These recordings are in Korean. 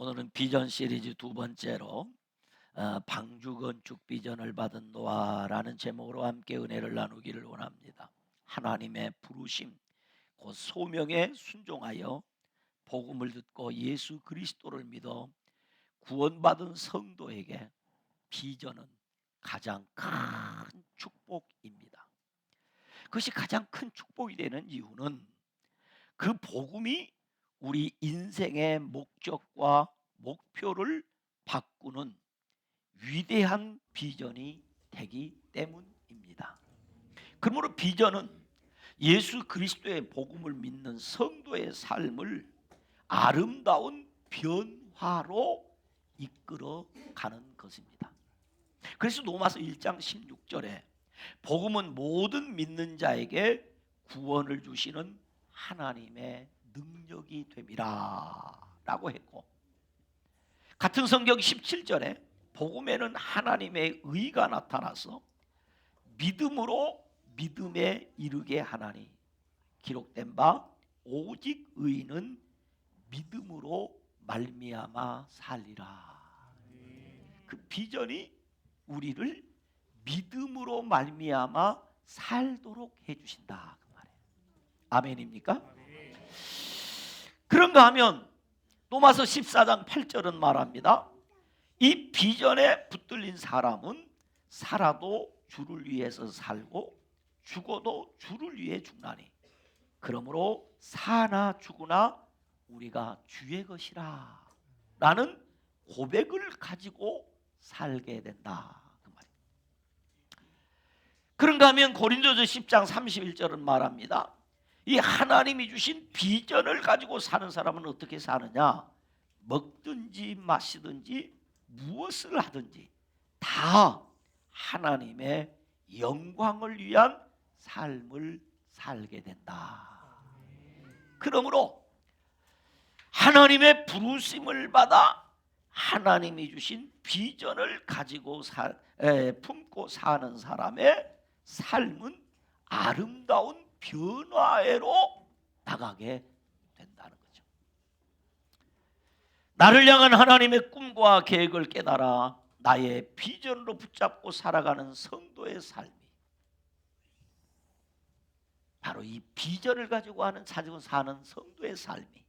오늘은 비전 시리즈 두 번째로 방주건축 비전을 받은 노아라는 제목으로 함께 은혜를 나누기를 원합니다. 하나님의 부르심, 곧 소명에 순종하여 복음을 듣고 예수 그리스도를 믿어 구원받은 성도에게 비전은 가장 큰 축복입니다. 그것이 가장 큰 축복이 되는 이유는 그 복음이 우리 인생의 목적과 목표를 바꾸는 위대한 비전이 되기 때문입니다. 그러므로 비전은 예수 그리스도의 복음을 믿는 성도의 삶을 아름다운 변화로 이끌어가는 것입니다. 그래서 로마서 1장 16절에 복음은 모든 믿는 자에게 구원을 주시는 하나님의 능력이 됨이라 라고 했고, 같은 성경 17절에 복음에는 하나님의 의가 나타나서 믿음으로 믿음에 이르게 하나니 기록된 바 오직 의인은 믿음으로 말미암아 살리라. 그 비전이 우리를 믿음으로 말미암아 살도록 해주신다 그 말이에요. 아멘입니까? 그런가 하면 로마서 14장 8절은 말합니다. 이 비전에 붙들린 사람은 살아도 주를 위해서 살고 죽어도 주를 위해 죽나니 그러므로 사나 죽으나 우리가 주의 것이라 라는 고백을 가지고 살게 된다 그 말이에요. 그런가 하면 고린도서 10장 31절은 말합니다. 이 하나님이 주신 비전을 가지고 사는 사람은 어떻게 사느냐? 먹든지 마시든지 무엇을 하든지 다 하나님의 영광을 위한 삶을 살게 된다. 그러므로 하나님의 부르심을 받아 하나님이 주신 비전을 가지고 품고 사는 사람의 삶은 아름다운 변화로 나가게 된다는 거죠. 나를 향한 하나님의 꿈과 계획을 깨달아 나의 비전으로 붙잡고 살아가는 성도의 삶이 바로 이 비전을 가지고 사는 성도의 삶이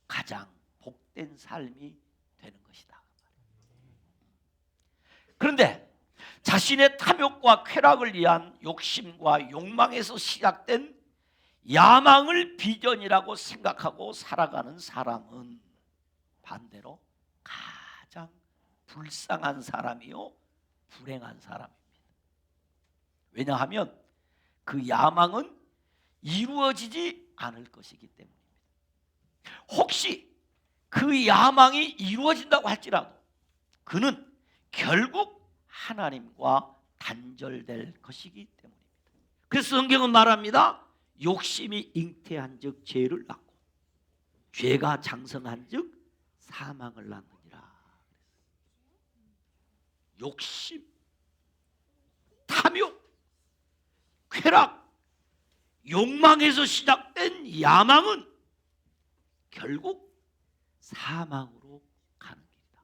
가장 복된 삶이 되는 것이다. 그런데 자신의 탐욕과 쾌락을 위한 욕심과 욕망에서 시작된 야망을 비전이라고 생각하고 살아가는 사람은 반대로 가장 불쌍한 사람이요 불행한 사람입니다. 왜냐하면 그 야망은 이루어지지 않을 것이기 때문입니다. 혹시 그 야망이 이루어진다고 할지라도 그는 결국 하나님과 단절될 것이기 때문입니다. 그래서 성경은 말합니다. 욕심이 잉태한즉 죄를 낳고 죄가 장성한즉 사망을 낳느니라. 욕심, 탐욕, 쾌락, 욕망에서 시작된 야망은 결국 사망으로 가는 길이다.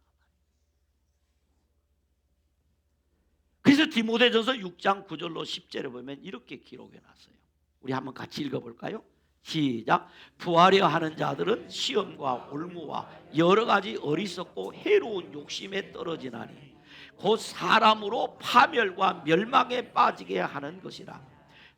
그래서 디모데전서 6장 9절로 10절에 보면 이렇게 기록해 놨어요. 우리 한번 같이 읽어볼까요? 시작. 부하려 하는 자들은 시험과 올무와 여러 가지 어리석고 해로운 욕심에 떨어지나니 곧 사람으로 파멸과 멸망에 빠지게 하는 것이라.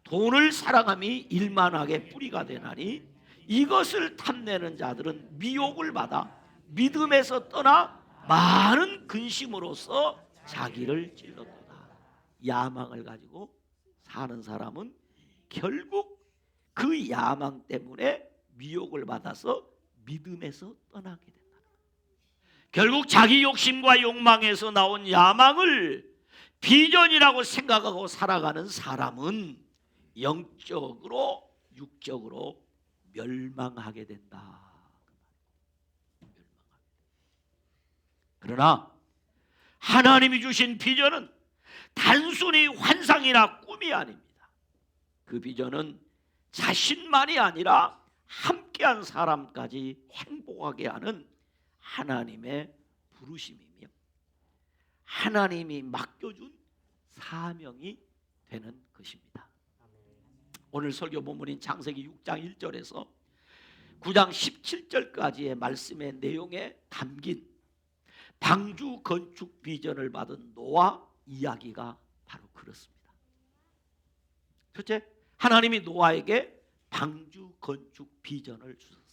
돈을 사랑함이 일만하게 뿌리가 되나니 이것을 탐내는 자들은 미혹을 받아 믿음에서 떠나 많은 근심으로써 자기를 찔렀도다. 야망을 가지고 사는 사람은 결국 그 야망 때문에 미혹을 받아서 믿음에서 떠나게 된다. 결국 자기 욕심과 욕망에서 나온 야망을 비전이라고 생각하고 살아가는 사람은 영적으로 육적으로 멸망하게 된다. 그러나 하나님이 주신 비전은 단순히 환상이나 꿈이 아닙니다. 그 비전은 자신만이 아니라 함께한 사람까지 행복하게 하는 하나님의 부르심이며 하나님이 맡겨준 사명이 되는 것입니다. 오늘 설교 본문인 창세기 6장 1절에서 9장 17절까지의 말씀의 내용에 담긴 방주 건축 비전을 받은 노아 이야기가 바로 그렇습니다. 첫째, 하나님이 노아에게 방주 건축 비전을 주셨습니다.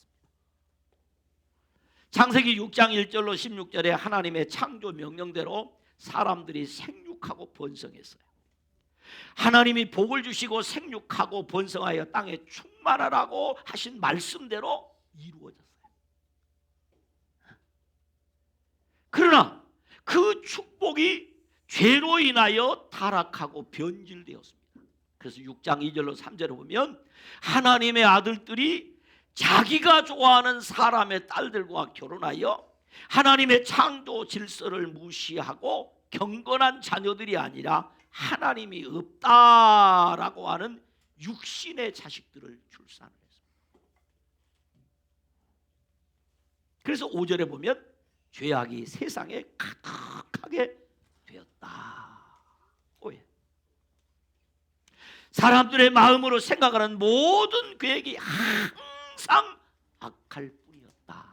창세기 6장 1절로 16절에 하나님의 창조 명령대로 사람들이 생육하고 번성했어요. 하나님이 복을 주시고 생육하고 번성하여 땅에 충만하라고 하신 말씀대로 이루어졌어요. 그러나 그 축복이 죄로 인하여 타락하고 변질되었습니다. 그래서 6장 2절로 3절에 보면 하나님의 아들들이 자기가 좋아하는 사람의 딸들과 결혼하여 하나님의 창조 질서를 무시하고 경건한 자녀들이 아니라 하나님이 없다라고 하는 육신의 자식들을 출산을 했습니다. 그래서 5절에 보면 죄악이 세상에 가득하게 되었다. 오해. 사람들의 마음으로 생각하는 모든 계획이 항상 악할 뿐이었다.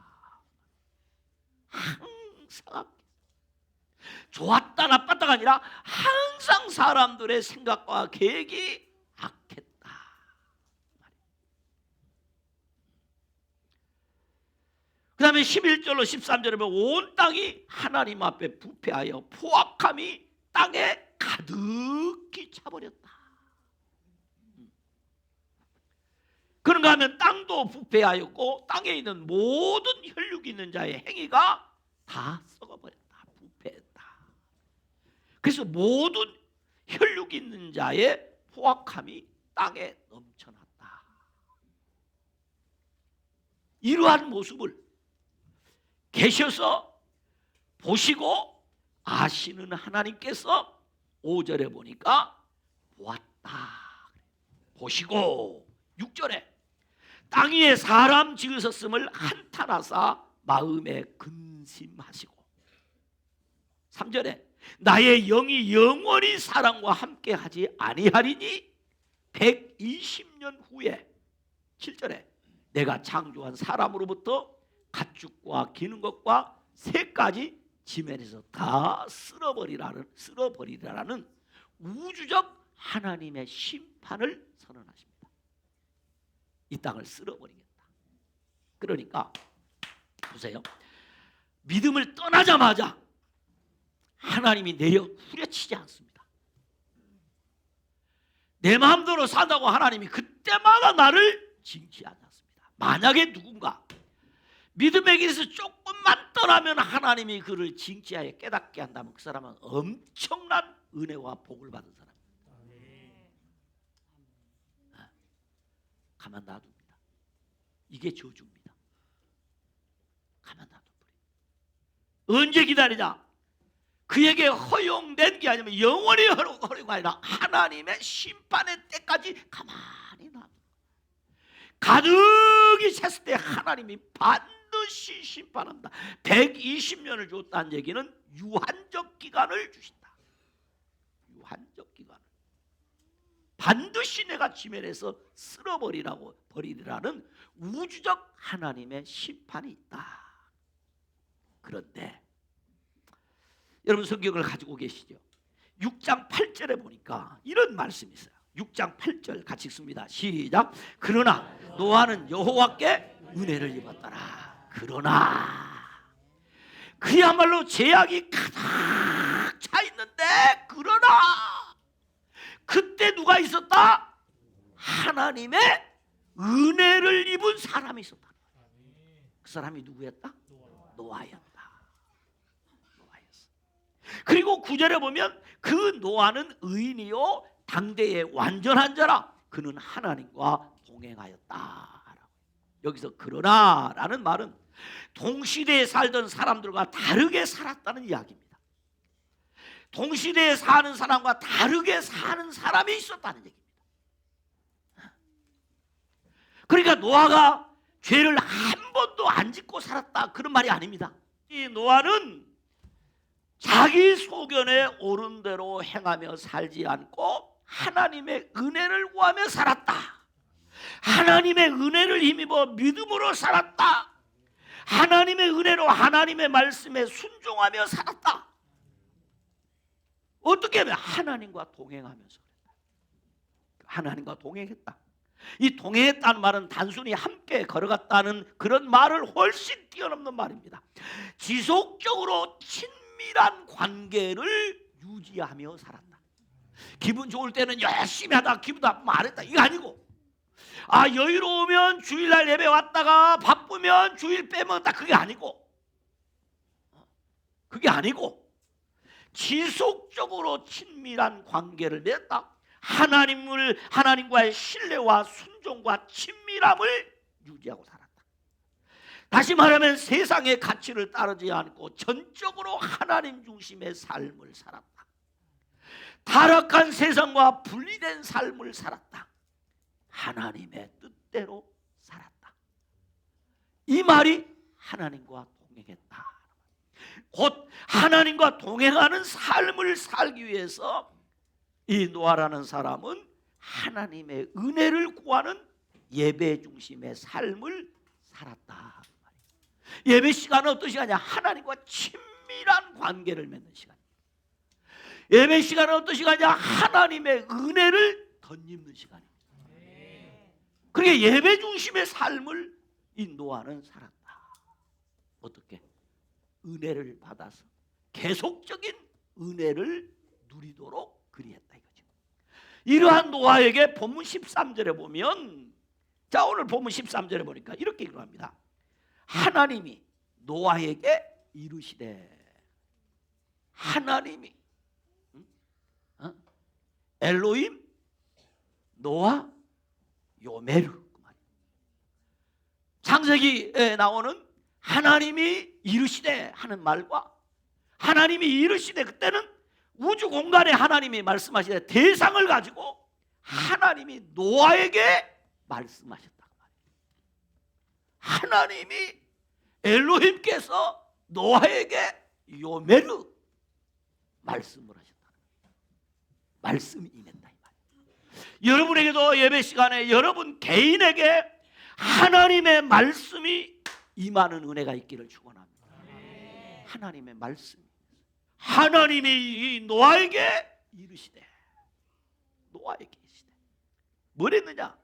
항상 악. 좋았다 나빴다가 아니라 항상 사람들의 생각과 계획이 악했다. 그 다음에 11절로 13절에 보면 온 땅이 하나님 앞에 부패하여 포악함이 땅에 가득히 차버렸다. 그런가 하면 땅도 부패하였고 땅에 있는 모든 혈육이 있는 자의 행위가 다 썩어버렸다. 부패했다. 그래서 모든 혈육이 있는 자의 포악함이 땅에 넘쳐났다. 이러한 모습을 계셔서 보시고 아시는 하나님께서 5절에 보니까 보았다. 보시고 6절에 땅 위에 사람 지으셨음을 한탄하사 마음에 근심하시고 3절에 나의 영이 영원히 사람과 함께하지 아니하리니 120년 후에 7절에 내가 창조한 사람으로부터 가축과 기는 것과 새까지 지면에서 다 쓸어버리라는 우주적 하나님의 심판을 선언하십니다. 이 땅을 쓸어버리겠다. 그러니까 보세요. 믿음을 떠나자마자 하나님이 내려 후려치지 않습니다. 내 마음대로 산다고 하나님이 그때마다 나를 징치하지 않습니다. 만약에 누군가 믿음의 길에서 조금만 떠나면 하나님이 그를 징치하여 깨닫게 한다면 그 사람은 엄청난 은혜와 복을 받은 사람입니다. 가만 놔둡니다. 이게 저주입니다. 가만 놔둬버려. 언제 기다리냐? 그에게 허용된 게 아니면 영원히 허용이 아니라 하나님의 심판의 때까지 가만히 놔둬. 가득히 찼을 때 하나님이 반드시 심판한다. 120년을 줬다는 얘기는 유한적 기간을 주신다. 유한적 기간을. 반드시 내가 지면에서 버리라는 우주적 하나님의 심판이 있다. 그런데 여러분 성경을 가지고 계시죠? 6장 8절에 보니까 이런 말씀이 있어요. 6장 8절 같이 읽습니다. 시작. 그러나 노아는 여호와께 은혜를 입었더라. 그러나 그야말로 죄악이 가득 차 있는데 그러나 그때 누가 있었다? 하나님의 은혜를 입은 사람이 있었다. 그 사람이 누구였다? 노아였다. 그리고 9절에 보면 그 노아는 의인이요 당대의 완전한 자라 그는 하나님과 동행하였다. 여기서 그러나라는 말은 동시대에 살던 사람들과 다르게 살았다는 이야기입니다. 동시대에 사는 사람과 다르게 사는 사람이 있었다는 얘기입니다. 그러니까 노아가 죄를 한 번도 안 짓고 살았다 그런 말이 아닙니다. 이 노아는 자기 소견에 옳은 대로 행하며 살지 않고 하나님의 은혜를 구하며 살았다. 하나님의 은혜를 힘입어 믿음으로 살았다. 하나님의 은혜로 하나님의 말씀에 순종하며 살았다. 어떻게 하면 하나님과 동행하면서 하나님과 동행했다. 이 동행했다는 말은 단순히 함께 걸어갔다는 그런 말을 훨씬 뛰어넘는 말입니다. 지속적으로 친밀한 관계를 유지하며 살았다. 기분 좋을 때는 열심히 하다 기분 나쁘면 안 했다. 이거 아니고, 여유로우면 주일날 예배 왔다가 바쁘면 주일 빼먹었다. 그게 아니고 지속적으로 친밀한 관계를 맺었다. 하나님과의 신뢰와 순종과 친밀함을 유지하고 살았다. 다시 말하면 세상의 가치를 따르지 않고 전적으로 하나님 중심의 삶을 살았다. 타락한 세상과 분리된 삶을 살았다. 하나님의 뜻대로 살았다. 이 말이 하나님과 동행했다. 곧 하나님과 동행하는 삶을 살기 위해서 이 노아라는 사람은 하나님의 은혜를 구하는 예배 중심의 삶을 살았다. 예배 시간은 어떤 시간이냐? 하나님과 친밀한 관계를 맺는 시간. 예배 시간은 어떤 시간이냐? 하나님의 은혜를 덧입는 시간입니다. 그러니까 예배 중심의 삶을 이 노아는 살았다. 어떻게? 은혜를 받아서 계속적인 은혜를 누리도록 그리했다 이거죠. 이러한 노아에게 본문 13절에 보면, 자 오늘 본문 13절에 보니까 이렇게 읽어합니다. 하나님이 노아에게 이르시되, 하나님이 엘로힘 노아 요메르. 창세기에 나오는 하나님이 이르시되 하는 말과 하나님이 이르시되, 그때는 우주 공간에 하나님이 말씀하시되 대상을 가지고 하나님이 노아에게 말씀하셨다. 하나님이 엘로힘께서 노아에게 요메르 말씀을 하셨다. 말씀이 임했다 이 말이에요. 여러분에게도 예배 시간에 여러분 개인에게 하나님의 말씀이 임하는 은혜가 있기를 축원합니다. 하나님의 말씀. 하나님이 노아에게 이르시되, 노아에게 이르시되 뭐랬느냐?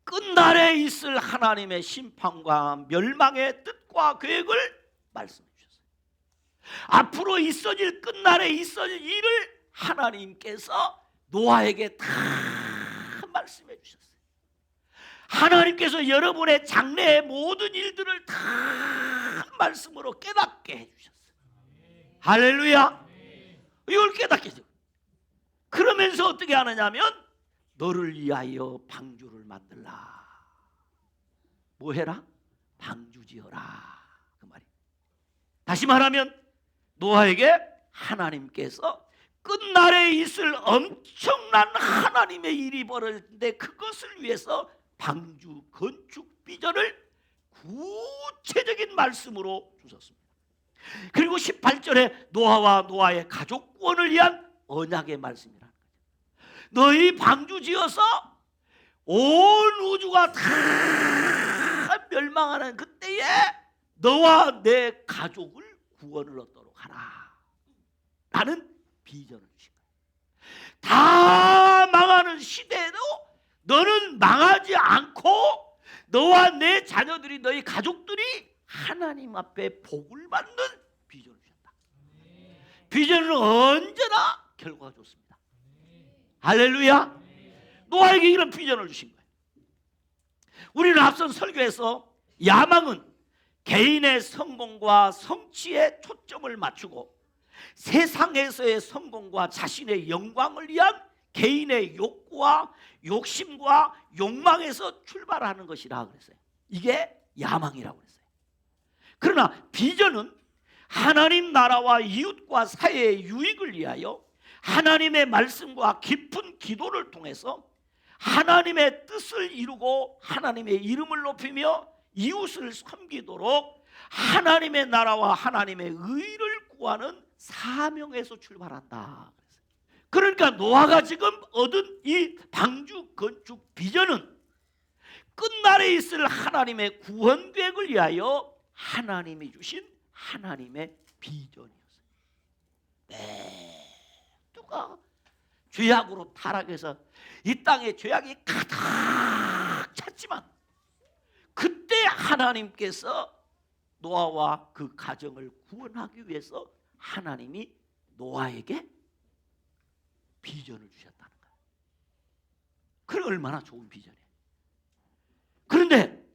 끝날에 있을 하나님의 심판과 멸망의 뜻과 계획을 말씀해 주셨어요. 앞으로 끝날에 있어질 일을 하나님께서 노아에게 다 말씀해 주셨어요. 하나님께서 여러분의 장래의 모든 일들을 다 말씀으로 깨닫게 해주셨어요. 할렐루야. 이걸 깨닫게 해줘. 그러면서 어떻게 하느냐면 너를 위하여 방주를 만들라. 뭐 해라? 방주 지어라. 그 말이. 다시 말하면 노아에게 하나님께서 끝날에 있을 엄청난 하나님의 일이 벌어지는데 그것을 위해서 방주 건축 비전을 구체적인 말씀으로 주셨습니다. 그리고 18절에 노아와 노아의 가족 구원을 위한 언약의 말씀이라는 거죠. 너희 방주 지어서 온 우주가 다 멸망하는 그때에 너와 내 가족을 구원을 얻도록 하라. 라는 비전을 주신 거예요. 다 망하는 시대에도 너는 망하지 않고 너와 내 자녀들이, 너희 가족들이 하나님 앞에 복을 받는 비전을 주셨다. 비전은 언제나 결과가 좋습니다. 할렐루야. 노아에게 이런 비전을 주신 거예요. 우리는 앞선 설교에서 야망은 개인의 성공과 성취에 초점을 맞추고 세상에서의 성공과 자신의 영광을 위한 개인의 욕구와 욕심과 욕망에서 출발하는 것이라 그랬어요. 이게 야망이라고 그랬어요. 그러나 비전은 하나님 나라와 이웃과 사회의 유익을 위하여 하나님의 말씀과 깊은 기도를 통해서 하나님의 뜻을 이루고 하나님의 이름을 높이며 이웃을 섬기도록 하나님의 나라와 하나님의 의를 구하는 사명에서 출발한다. 그러니까 노아가 지금 얻은 이 방주 건축 비전은 끝날에 있을 하나님의 구원 계획을 위하여 하나님이 주신 하나님의 비전이었어요. 누가 죄악으로 타락해서 이 땅에 죄악이 가득 찼지만 그때 하나님께서 노아와 그 가정을 구원하기 위해서 하나님이 노아에게 비전을 주셨다는 거예요. 그게 얼마나 좋은 비전이에요. 그런데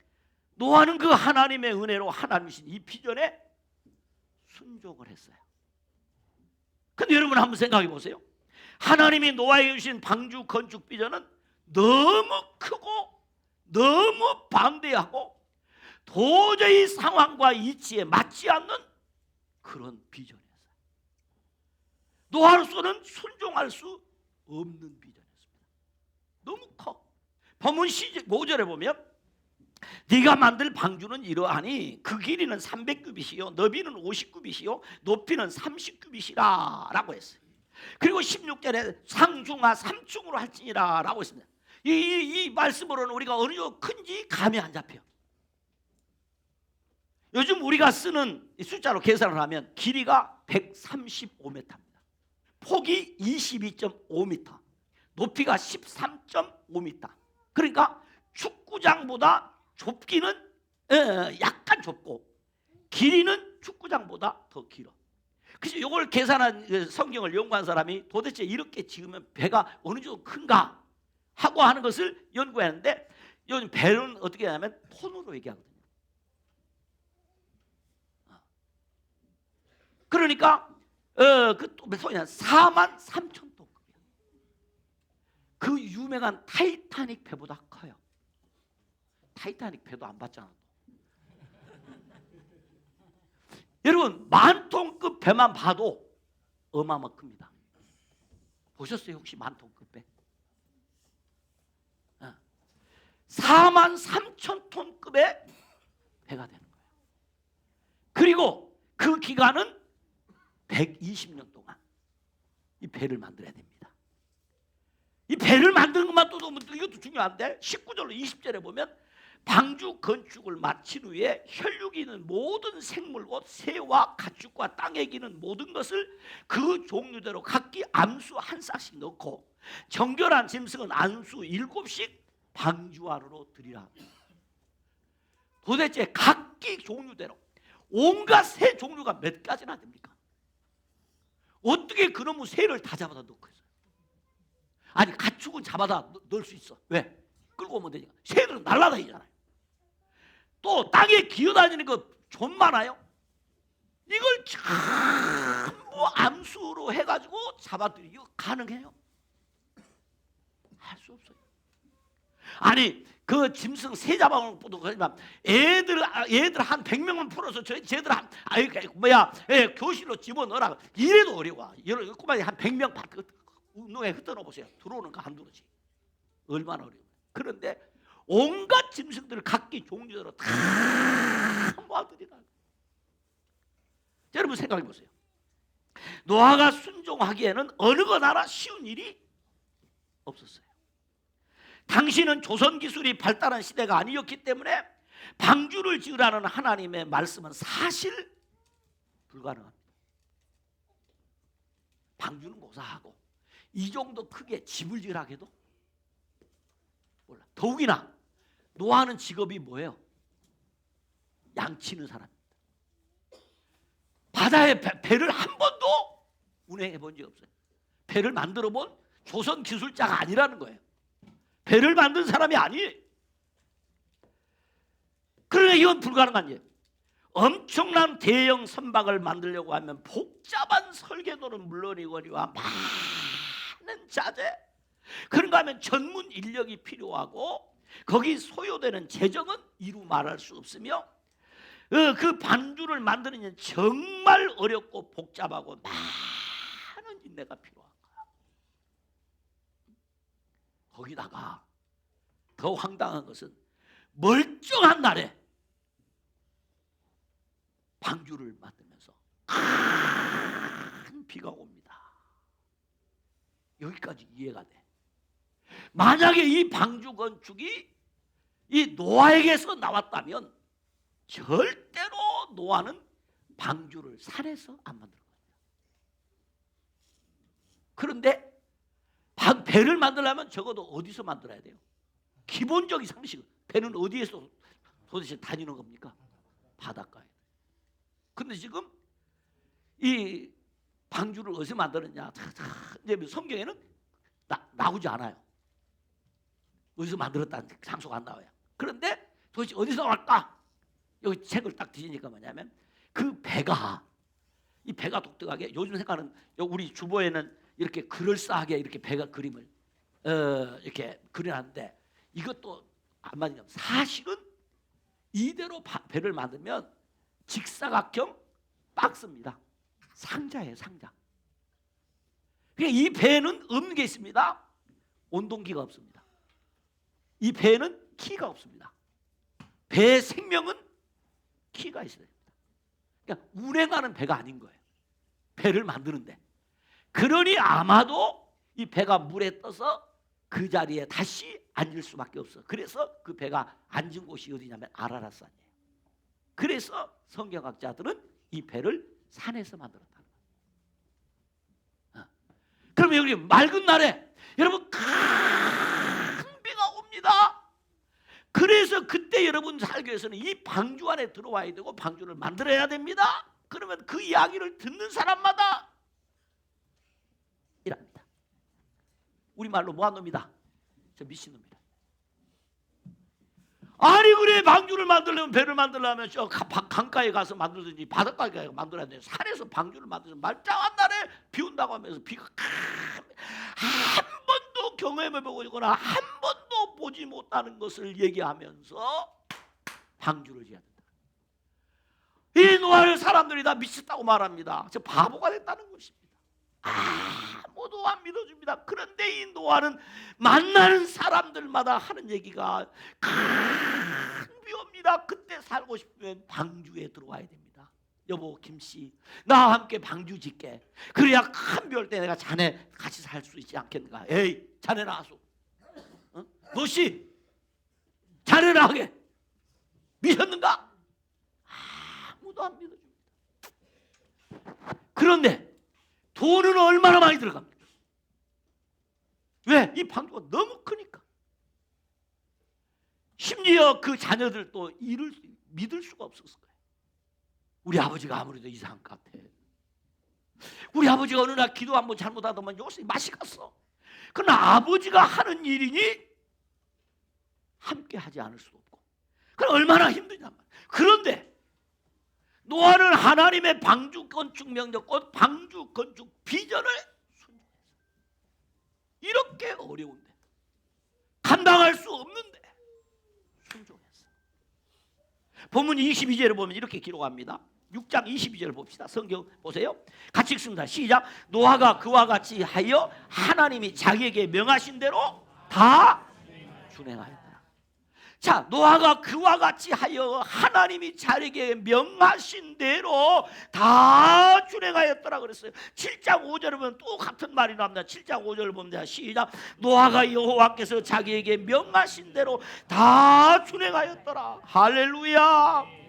노아는 그 하나님의 은혜로 하나님 주신 이 비전에 순종을 했어요. 근데 여러분 한번 생각해 보세요. 하나님이 노아에게 주신 방주 건축 비전은 너무 크고 너무 방대하고 도저히 상황과 이치에 맞지 않는 그런 비전이었어요. 노아로서는 순종할 수 없는 비전이었습니다. 너무 커. 본문 5절에 보면 네가 만들 방주는 이러하니 그 길이는 300규빗이요 너비는 50규빗이요 높이는 30규빗이라 라고 했어요. 그리고 16절에 상중하 3층으로 할지니라 라고 했습니다. 이 말씀으로는 우리가 어느 정도 큰지 감이 안 잡혀요. 요즘 우리가 쓰는 숫자로 계산을 하면 길이가 135m입니다. 폭이 22.5m, 높이가 13.5m. 그러니까 축구장보다 좁기는 약간 좁고 길이는 축구장보다 더 길어. 그래서 이걸 계산한 성경을 연구한 사람이 도대체 이렇게 지으면 배가 어느 정도 큰가 하고 하는 것을 연구했는데 요즘 배는 어떻게 하냐면 톤으로 얘기하거든요. 그러니까 그 소리는 43,000톤급이야. 그 유명한 타이타닉 배보다 커요. 타이타닉 배도 안 봤잖아. 여러분 10,000톤급 배만 봐도 어마어마 큽니다. 보셨어요 혹시 10,000톤급 배? 43,000톤급의 배가 되는 거예요. 그리고 그 기간은 120년 동안 이 배를 만들어야 됩니다. 이 배를 만드는 것만 또 이것도 중요한데 19절로 20절에 보면 방주 건축을 마친 후에 혈육이 있는 모든 생물 곧 새와 가축과 땅에 기는 모든 것을 그 종류대로 각기 암수 한 싹씩 넣고 정결한 짐승은 암수 7씩 방주 안으로 들이라. 도대체 각기 종류대로 온갖 새 종류가 몇 가지나 됩니까? 어떻게 그놈의 새를 다 잡아다 넣고 있어요? 아니 가축은 잡아다 넣을 수 있어. 왜? 끌고 오면 되니까. 새들은 날아다니잖아요. 또 땅에 기어다니는 거 좀 많아요. 이걸 전부 암수로 해가지고 잡아들이. 이거 가능해요? 할 수 없어요. 아니 그 짐승 새 잡아오는 것도 그렇지만 애들 한 100명만 풀어서 쟤들 한 교실로 집어넣으라 이래도 어려워. 여러분 꼬마이 한 100명 운동에 흩어놓어 보세요. 들어오는 거 안 들어오지. 얼마나 어려워. 그런데 온갖 짐승들을 각기 종류대로 다 모아들이라. 여러분 생각해 보세요. 노아가 순종하기에는 어느 거나 쉬운 일이 없었어요. 당시는 조선 기술이 발달한 시대가 아니었기 때문에 방주를 지으라는 하나님의 말씀은 사실 불가능합니다. 방주는 고사하고 이 정도 크게 집을 지으라 해도 몰라. 더욱이나 노아는 직업이 뭐예요? 양치는 사람입니다. 바다에 배를 한 번도 운행해 본 적이 없어요. 배를 만들어 본 조선 기술자가 아니라는 거예요. 배를 만든 사람이 아니에요. 그러나 이건 불가능한 일. 엄청난 대형 선박을 만들려고 하면 복잡한 설계도는 물론이거니와 많은 자재, 그런가 하면 전문 인력이 필요하고 거기 소요되는 재정은 이루 말할 수 없으며 그 반주를 만드는 데 정말 어렵고 복잡하고 많은 인내가 필요한 거야. 거기다가 더 황당한 것은 멀쩡한 날에 여기까지 이해가 돼. 만약에 이 방주 건축이 이 노아에게서 나왔다면 절대로 노아는 방주를 산에서 안 만들 거예요. 그런데 배를 만들려면 적어도 어디서 만들어야 돼요? 기본적인 상식은 배는 어디에서 도대체 다니는 겁니까? 바닷가에. 근데 지금 이 방주를 어디서 만들었냐? 이제 성경에는 나오지 않아요. 어디서 만들었다는 장소가 안 나와요. 그런데 도대체 어디서 나왔다? 여기 책을 딱 뒤지니까 뭐냐면 그 배가, 이 배가 독특하게, 요즘 생각하는 우리 주보에는 이렇게 그럴싸하게 이렇게 배가 그림을 이렇게 그려놨는데, 이것도 안 맞냐면 사실은 이대로 배를 만들면 직사각형 박스입니다. 상자예요, 상자. 그러니까 이 배는 없는 게 있습니다. 온동기가 없습니다. 이 배는 키가 없습니다. 배의 생명은 키가 있어야 됩니다. 그러니까 운행하는 배가 아닌 거예요. 배를 만드는데. 그러니 아마도 이 배가 물에 떠서 그 자리에 다시 앉을 수밖에 없어. 그래서 그 배가 앉은 곳이 어디냐면 아라랏산이에요. 그래서 성경학자들은 이 배를 산에서 만들었다는 거예요. 그러면 여기 맑은 날에 여러분 큰 비가 옵니다. 그래서 그때 여러분 살기 위해서는 이 방주 안에 들어와야 되고 방주를 만들어야 됩니다. 그러면 그 이야기를 듣는 사람마다 이랍니다. 우리말로 뭐한 놈이다? 저 미친놈이다. 아니 그래, 방주를 만들려면, 배를 만들려면 저 강가에 가서 만들든지 바닷가에 가서 만들어야 돼. 산에서 방주를 만들면 말짱한 날에 비 온다고 하면서 비가 한 번도 경험해보고 있거나 한 번도 보지 못하는 것을 얘기하면서 방주를 지어야 된다. 이 노아의 사람들이 다 미쳤다고 말합니다. 저 바보가 됐다는 것입니다. 아무도 안 믿어줍니다. 그런데 이 노아는 만나는 사람들마다 하는 얘기가 큰 비 옵니다. 그때 살고 싶으면 방주에 들어와야 됩니다. 여보 김씨, 나와 함께 방주 짓게. 그래야 큰 비 올 때 내가 자네 같이 살 수 있지 않겠는가? 에이, 자네 나와서 너씨 자네나 하게 미쳤는가? 아무도 안 믿어줍니다. 그런데 돈은 얼마나 많이 들어갑니까? 왜? 이 방주가 너무 크니까. 심지어 그 자녀들도 믿을 수가 없었을 거예요. 우리 아버지가 아무래도 이상한 것 같아. 우리 아버지가 어느 날 기도 한번 잘못하더만 요새 맛이 갔어. 그러나 아버지가 하는 일이니 함께 하지 않을 수도 없고. 그럼 얼마나 힘드냐. 그런데 노아는 하나님의 방주 건축 명령, 방주 건축 비전을 순종했어요. 이렇게 어려운데, 감당할 수 없는데 순종했어요. 본문 22절을 보면 이렇게 기록합니다. 6장 22절을 봅시다. 성경 보세요. 같이 읽습니다. 시작. 노아가 그와 같이 하여 하나님이 자기에게 명하신 대로 다 준행하였다. 자, 노아가 그와 같이 하여 하나님이 자기에게 명하신 대로 다 준행하였더라 그랬어요. 7장 5절을 보면 또 같은 말이 나옵니다. 7장 5절을 보면 시작. 노아가 여호와께서 자기에게 명하신 대로 다 준행하였더라. 할렐루야.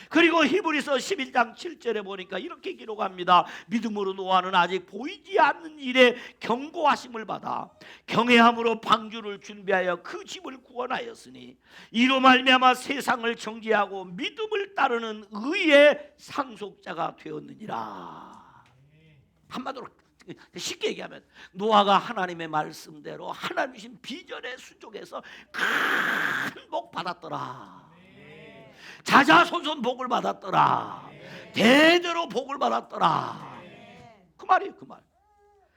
그리고 히브리서 11장 7절에 보니까 이렇게 기록합니다. 믿음으로 노아는 아직 보이지 않는 일에 경고하심을 받아 경외함으로 방주를 준비하여 그 집을 구원하였으니 이로 말미암아 세상을 정죄하고 믿음을 따르는 의의 상속자가 되었느니라. 한마디로 쉽게 얘기하면 노아가 하나님의 말씀대로 하나님 주신 비전에 순종해서 큰 복 받았더라. 자자손손 복을 받았더라. 대대로 복을 받았더라. 그 말이에요, 그 말.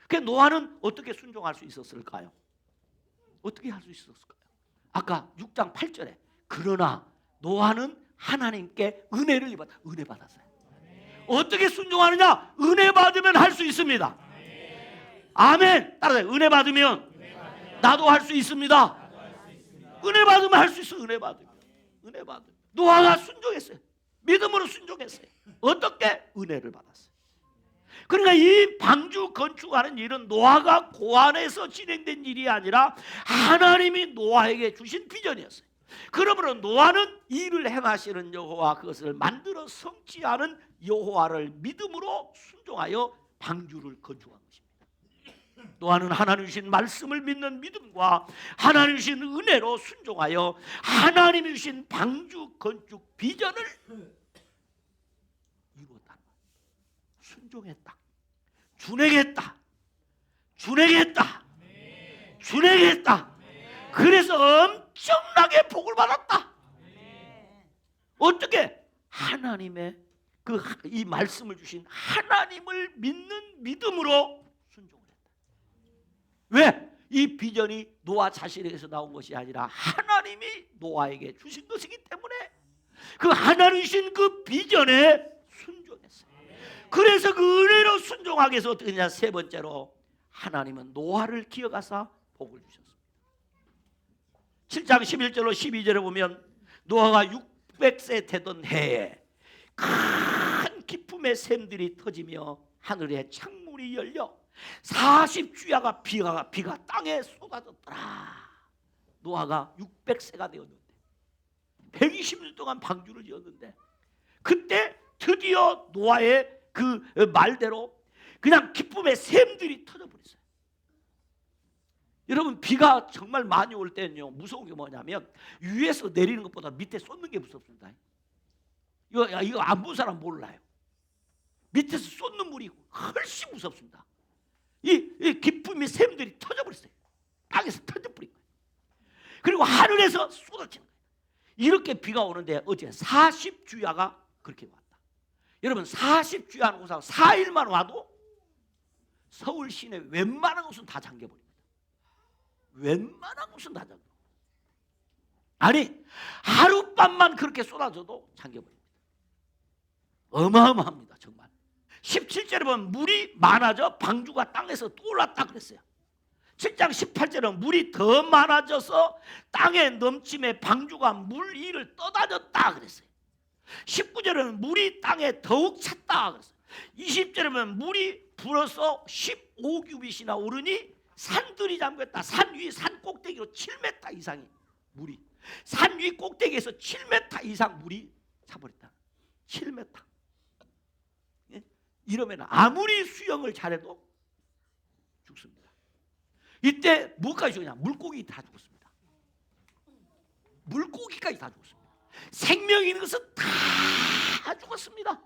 그 노아는 어떻게 순종할 수 있었을까요? 어떻게 할 수 있었을까요? 아까 6장 8절에 그러나 노아는 하나님께 은혜를 은혜 받았어요. 어떻게 순종하느냐? 은혜 받으면 할 수 있습니다. 아멘. 따라서 은혜 받으면 나도 할 수 있습니다. 은혜 받으면 할 수 있어. 은혜 받으면. 노아가 순종했어요. 믿음으로 순종했어요. 어떻게? 은혜를 받았어요. 그러니까 이 방주 건축하는 일은 노아가 고안해서 진행된 일이 아니라 하나님이 노아에게 주신 비전이었어요. 그러므로 노아는 일을 행하시는 여호와, 그것을 만들어 성취하는 여호와를 믿음으로 순종하여 방주를 건축한 것입니다. 노아는 하나님 주신 말씀을 믿는 믿음과 하나님 주신 은혜로 순종하여 하나님이 주신 방주 건축 비전을 이루었다. 순종했다. 준행했다. 그래서 엄청나게 복을 받았다. 어떻게? 하나님의 이 말씀을 주신 하나님을 믿는 믿음으로 순종을 했다. 왜? 이 비전이 노아 자신에게서 나온 것이 아니라 하나님이 노아에게 주신 것이기 때문에 그 하나님 주신 그 비전에 순종했어요. 그래서 그 은혜로 순종하기 위해서 어떻게 했냐? 세 번째로 하나님은 노아를 기억하사 복을 주셨습니다. 7장 11절로 12절에 보면 노아가 600세 되던 해에 큰 기쁨의 샘들이 터지며 하늘에 창문이 열려 40주야가 비가 땅에 쏟아졌더라. 노아가 600세가 되었는데 120년 동안 방주를 지었는데 그때 드디어 노아의 그 말대로 그냥 기쁨의 샘들이 터져버렸어요. 여러분, 비가 정말 많이 올 때는요, 무서운 게 뭐냐면 위에서 내리는 것보다 밑에 쏟는 게 무섭습니다. 이거 안 본 사람 몰라요. 밑에서 쏟는 물이 훨씬 무섭습니다. 이 기쁨의 샘들이 터져버렸어요. 땅에서 터져버린 거예요. 그리고 하늘에서 쏟아지는 거예요. 이렇게 비가 오는데 어제 40주야가 그렇게 왔다. 여러분, 40주야는 곳하고 4일만 와도 서울 시내 웬만한 곳은 다 잠겨버립니다. 웬만한 곳은 다 잠겨. 아니, 하룻밤만 그렇게 쏟아져도 잠겨버립니다. 어마어마합니다, 정말. 17절에 보면 물이 많아져 방주가 땅에서 떠올랐다 그랬어요. 7장 18절은 물이 더 많아져서 땅에 넘침에 방주가 물 위를 떠다녔다 그랬어요. 19절은 물이 땅에 더욱 찼다 그랬어요. 20절에 보면 물이 불어서 15규빗이나 오르니 산들이 잠겼다. 산 위, 산 꼭대기로 7m 이상이 물이, 산 위 꼭대기에서 7m 이상 물이 차버렸다. 7m. 예? 이러면 아무리 수영을 잘해도 죽습니다. 이때 뭐까지 죽냐? 물고기 다 죽었습니다. 물고기까지 다 죽었습니다. 생명이 있는 것은 다 죽었습니다.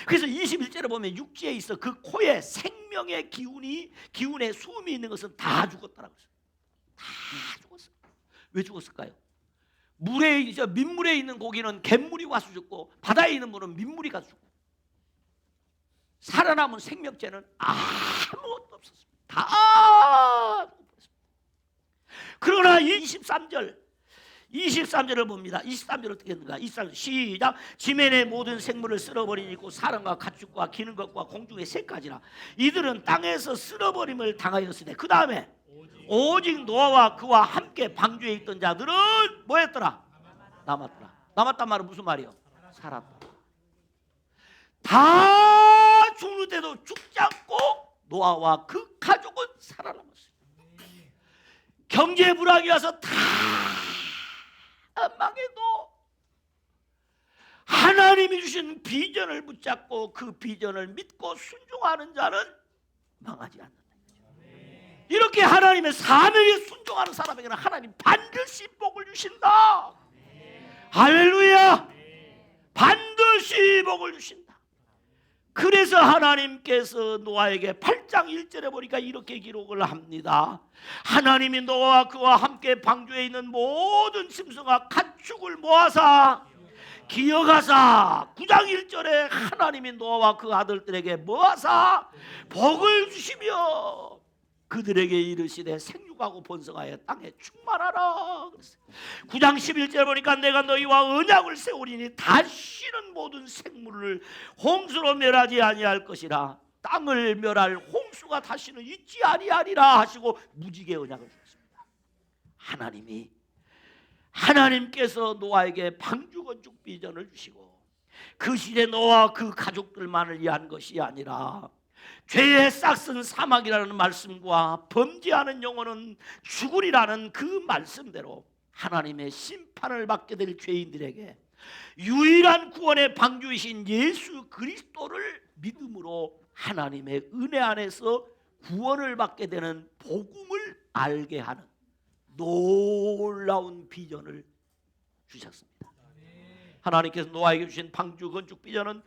그래서 21절에 보면 육지에 있어 그 코에 생명의 기운의 수음이 있는 것은 다 죽었다라고 했어요. 다 죽었어요. 왜 죽었을까요? 민물에 있는 고기는 갯물이 와서 죽고 바다에 있는 물은 민물이 가서 죽고 살아남은 생명체는 아무것도 없었습니다. 다 죽었습니다. 그러나 23절을 봅니다. 23절 어떻게 했는가? 23절 시작. 지면의 모든 생물을 쓸어버리고 사람과 가축과 기는 것과 공중의 새까지나 이들은 땅에서 쓸어버림을 당하였으니 그 다음에 오직 노아와 그와 함께 방주에 있던 자들은 뭐였더라? 남았더라. 남았단 말은 무슨 말이요? 살았다. 다 죽는데도 죽지 않고 노아와 그 가족은 살아남았어요. 경제 불황이 와서 다 망해도 하나님이 주신 비전을 붙잡고 그 비전을 믿고 순종하는 자는 망하지 않는다. 이렇게 하나님의 사명에 순종하는 사람에게는 하나님 반드시 복을 주신다. 할렐루야. 반드시 복을 주신다. 그래서 하나님께서 노아에게 8장 1절에 보니까 이렇게 기록을 합니다. 하나님이 노아와 그와 함께 방주에 있는 모든 짐승과 가축을 모아사 기억하사 9장 1절에 하나님이 노아와 그 아들들에게 모아사 복을 주시며 그들에게 이르시되 생육하고 번성하여 땅에 충만하라 그랬어요. 9장 11절 보니까 내가 너희와 언약을 세우리니 다시는 모든 생물을 홍수로 멸하지 아니할 것이라. 땅을 멸할 홍수가 다시는 있지 아니하리라 하시고 무지개 언약을 주셨습니다. 하나님께서 노아에게 방주 건축 비전을 주시고 그 시대 노아와 그 가족들만을 위한 것이 아니라 죄의 싹은 사망이라는 말씀과 범죄하는 영혼은 죽으리라는 그 말씀대로 하나님의 심판을 받게 될 죄인들에게 유일한 구원의 방주이신 예수 그리스도를 믿음으로 하나님의 은혜 안에서 구원을 받게 되는 복음을 알게 하는 놀라운 비전을 주셨습니다. 하나님께서 노아에게 주신 방주 건축 비전은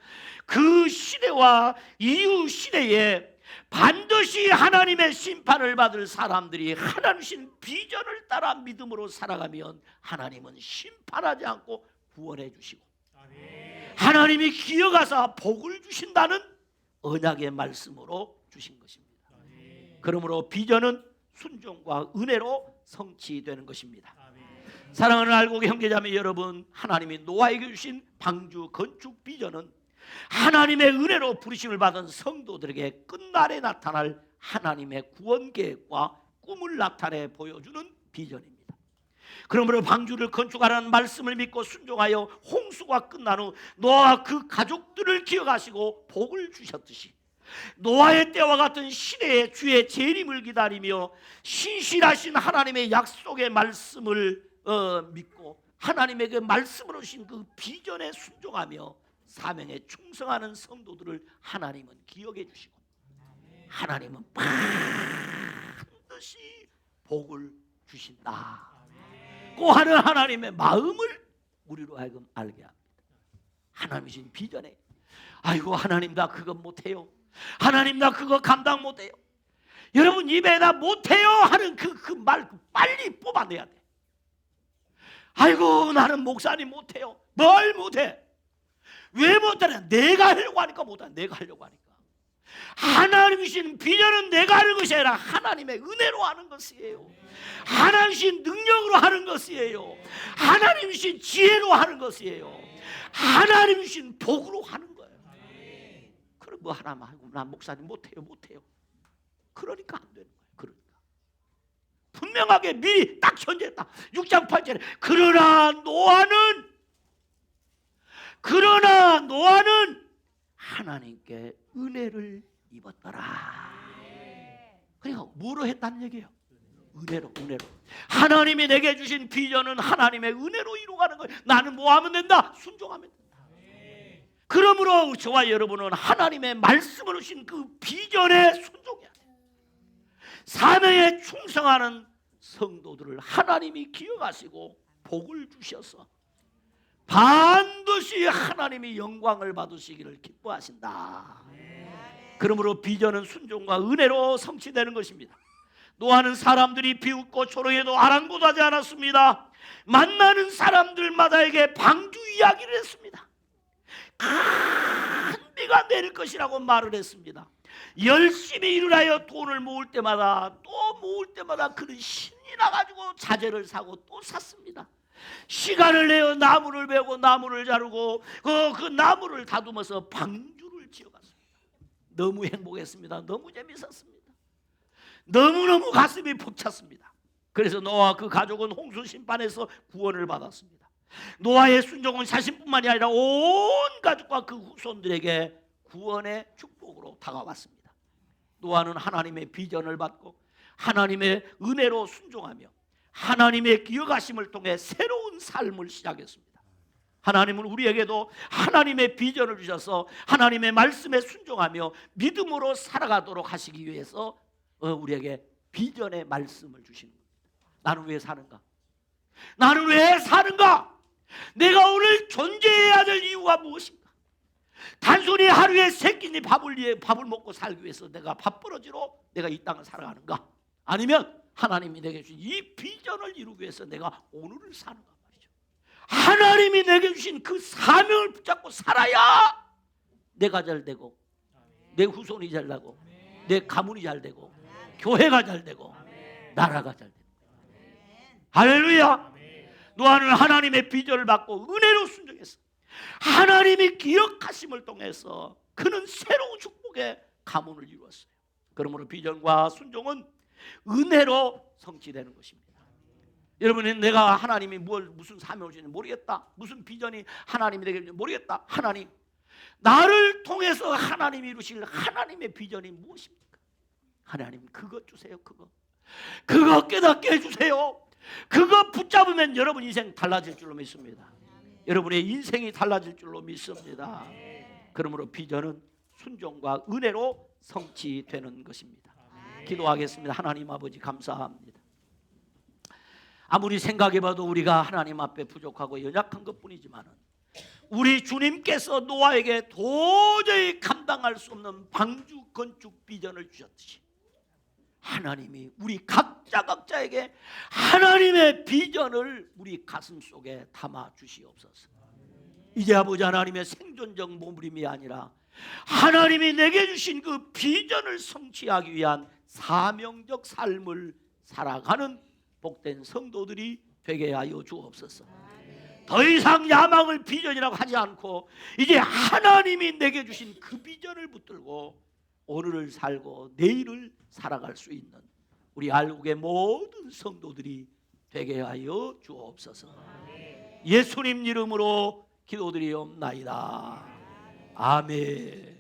그 시대와 이후 시대에 반드시 하나님의 심판을 받을 사람들이 하나님 주신 비전을 따라 믿음으로 살아가면 하나님은 심판하지 않고 구원해 주시고 하나님이 기어가사 복을 주신다는 언약의 말씀으로 주신 것입니다. 그러므로 비전은 순종과 은혜로 성취되는 것입니다. 사랑하는 알곡의 형제자매 여러분, 하나님이 노아에게 주신 방주 건축 비전은 하나님의 은혜로 부르심을 받은 성도들에게 끝날에 나타날 하나님의 구원 계획과 꿈을 나타내 보여주는 비전입니다. 그러므로 방주를 건축하라는 말씀을 믿고 순종하여 홍수가 끝난 후 노아와 그 가족들을 기억하시고 복을 주셨듯이 노아의 때와 같은 시대에 주의 재림을 기다리며 신실하신 하나님의 약속의 말씀을 믿고 하나님에게 말씀으로 주신 그 비전에 순종하며 사명에 충성하는 성도들을 하나님은 기억해 주시고 하나님은 반드시 복을 주신다 고 하는 하나님의 마음을 우리로 하여금 알게 합니다. 하나님이 주신 비전에 아이고 하나님 나 그거 못해요, 하나님 나 그거 감당 못해요, 여러분 입에 나 못해요 하는 그 말 빨리 뽑아내야 돼. 아이고 나는 목사님 못해요. 뭘 못해? 왜 못하냐? 내가 하려고 하니까 못하냐. 내가 하려고 하니까. 하나님이 주신 비전은 내가 하는 것이 아니라 하나님의 은혜로 하는 것이에요. 하나님이 주신 능력으로 하는 것이에요. 하나님이 주신 지혜로 하는 것이에요. 하나님이 주신 복으로 하는 거예요. 그럼 뭐 하나만 하고 난 목사님 못해요. 그러니까 안 되는 거예요. 그러니까 분명하게 미리 딱 현재했다. 6장 8절에 그러나 노아는 하나님께 은혜를 입었더라. 그러니까 뭐로 했다는 얘기예요? 은혜로. 하나님이 내게 주신 비전은 하나님의 은혜로 이루어가는 거예요. 나는 뭐 하면 된다? 순종하면 된다. 그러므로 저와 여러분은 하나님의 말씀을 주신 그 비전에 순종해야 돼요. 사명에 충성하는 성도들을 하나님이 기억하시고 복을 주셔서 반드시 하나님이 영광을 받으시기를 기뻐하신다. 그러므로 비전은 순종과 은혜로 성취되는 것입니다. 노아는 사람들이 비웃고 조롱해도 아랑곳하지 않았습니다. 만나는 사람들마다에게 방주 이야기를 했습니다. 큰 비가 내릴 것이라고 말을 했습니다. 열심히 일을 하여 돈을 모을 때마다 그는 신이 나가지고 자재를 사고 또 샀습니다. 시간을 내어 나무를 베고 나무를 자르고 그 나무를 다듬어서 방주를 지어갔습니다. 너무 행복했습니다. 너무 재밌었습니다. 너무너무 가슴이 벅찼습니다. 그래서 노아와 그 가족은 홍수 심판에서 구원을 받았습니다. 노아의 순종은 자신뿐만이 아니라 온 가족과 그 후손들에게 구원의 축복으로 다가왔습니다. 노아는 하나님의 비전을 받고 하나님의 은혜로 순종하며 하나님의 기억하심을 통해 새로운 삶을 시작했습니다. 하나님은 우리에게도 하나님의 비전을 주셔서 하나님의 말씀에 순종하며 믿음으로 살아가도록 하시기 위해서 우리에게 비전의 말씀을 주시는 겁니다. 나는 왜 사는가? 나는 왜 사는가? 내가 오늘 존재해야 될 이유가 무엇인가? 단순히 하루에 세 끼니 밥을 먹고 살기 위해서 내가 밥벌어지로 내가 이 땅을 살아가는가? 아니면 하나님이 내게 주신 이 비전을 이루기 위해서 내가 오늘을 사는가 말이죠. 하나님이 내게 주신 그 사명을 붙잡고 살아야 내가 잘 되고 내 후손이 잘 되고 내 가문이 잘 되고 교회가 잘 되고 나라가 잘 되고. 할렐루야. 노아는 하나님의 비전을 받고 은혜로 순종했어. 하나님이 기억하심을 통해서 그는 새로운 축복의 가문을 이루었어요. 그러므로 비전과 순종은 은혜로 성취되는 것입니다. 여러분은 내가 하나님이 무슨 사명을 주는지 모르겠다, 무슨 비전이 하나님이 내게 주는지 모르겠다. 하나님 나를 통해서 하나님이 이루실 하나님의 비전이 무엇입니까? 하나님 그것 주세요. 그거 깨닫게 해주세요. 그거 붙잡으면 여러분 인생 달라질 줄로 믿습니다. 여러분의 인생이 달라질 줄로 믿습니다. 그러므로 비전은 순종과 은혜로 성취되는 것입니다. 기도하겠습니다. 하나님 아버지 감사합니다. 아무리 생각해봐도 우리가 하나님 앞에 부족하고 연약한 것뿐이지만 우리 주님께서 노아에게 도저히 감당할 수 없는 방주 건축 비전을 주셨듯이 하나님이 우리 각자에게 하나님의 비전을 우리 가슴 속에 담아 주시옵소서. 이제 아버지 하나님의 생존적 몸부림이 아니라 하나님이 내게 주신 그 비전을 성취하기 위한 사명적 삶을 살아가는 복된 성도들이 되게 하여 주옵소서. 더 이상 야망을 비전이라고 하지 않고 이제 하나님이 내게 주신 그 비전을 붙들고 오늘을 살고 내일을 살아갈 수 있는 우리 알국의 모든 성도들이 되게 하여 주옵소서. 예수님 이름으로 기도드리옵나이다. 아멘.